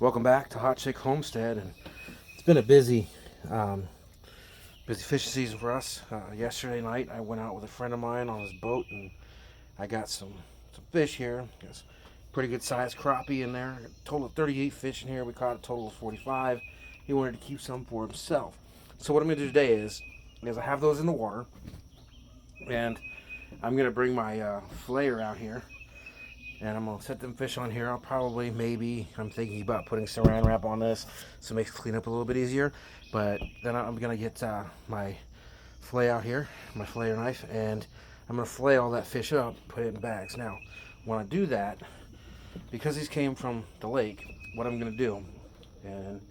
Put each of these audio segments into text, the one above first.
Welcome back to Hot Chick Homestead, and it's been a busy fishing season for us. Yesterday night I went out with a friend of mine on his boat, and I got some fish here. There's pretty good sized crappie in there. A total of 38 fish in here. We caught a total of 45. He wanted to keep some for himself. So what I'm going to do today is I have those in the water, and I'm going to bring my flayer out here, and I'm going to set them fish on here. I'm thinking about putting saran wrap on this so it makes cleanup a little bit easier. But then I'm going to get my fillet out here, my flayer knife, and I'm going to fillet all that fish up, put it in bags. Now, when I do that, because these came from the lake, what I'm going to do, and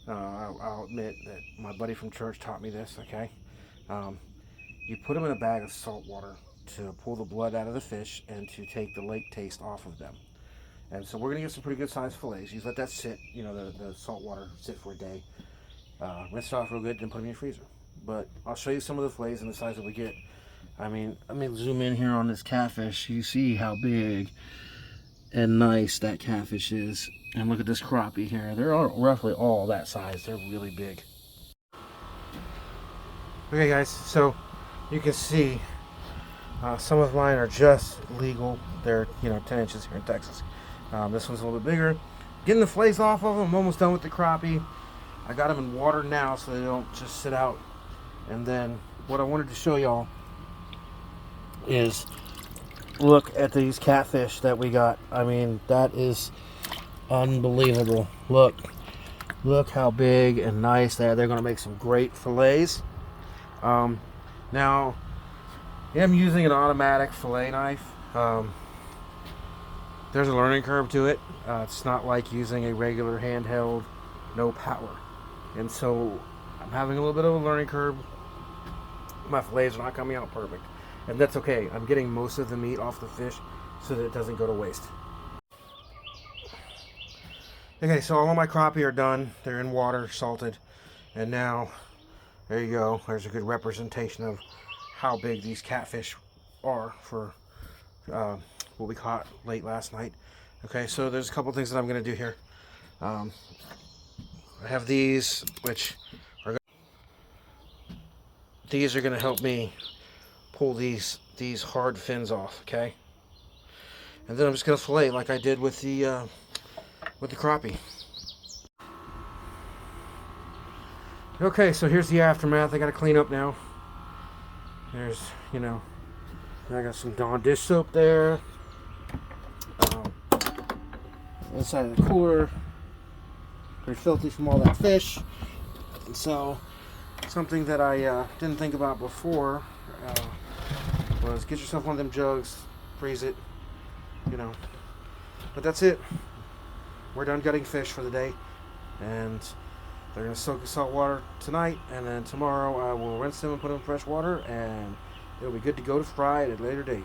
I'll admit that my buddy from church taught me this, okay? You put them in a bag of salt water to pull the blood out of the fish and to take the lake taste off of them. And so we're going to get some pretty good sized fillets. You let that sit, the salt water sit for a day. Rinse it off real good, then put them in your freezer. But I'll show you some of the fillets and the size that we get. I mean, let me zoom in here on this catfish. You see how big and nice that catfish is. And look at this crappie here. They're roughly all that size. They're really big. Okay guys, so you can see some of mine are just legal. They're 10 inches here in Texas. This one's a little bit bigger. Getting the fillets off of them. I'm almost done with the crappie. I got them in water now so they don't just sit out. And then what I wanted to show y'all is look at these catfish that we got. I mean, that is unbelievable. Look how big and nice they are. They're going to make some great fillets. Now I'm using an automatic fillet knife. There's a learning curve to it. It's not like using a regular handheld, no power. And so I'm having a little bit of a learning curve. My fillets are not coming out perfect. And that's okay. I'm getting most of the meat off the fish so that it doesn't go to waste. Okay, so all of my crappie are done. They're in water, salted. And now, there you go. There's a good representation of how big these catfish are for what we caught late last night. Okay, so there's a couple things that I'm going to do here. I have these, which are going to help me pull these hard fins off. Okay, and then I'm just going to fillet like I did with the crappie. Okay, so here's the aftermath. I got to clean up now. There's, I got some Dawn dish soap there. Inside of the cooler, pretty filthy from all that fish. And so, something that I didn't think about before was get yourself one of them jugs, freeze it, But that's it. We're done gutting fish for the day, and they're going to soak in salt water tonight, and then tomorrow I will rinse them and put them in fresh water, and it'll be good to go to fry at a later date.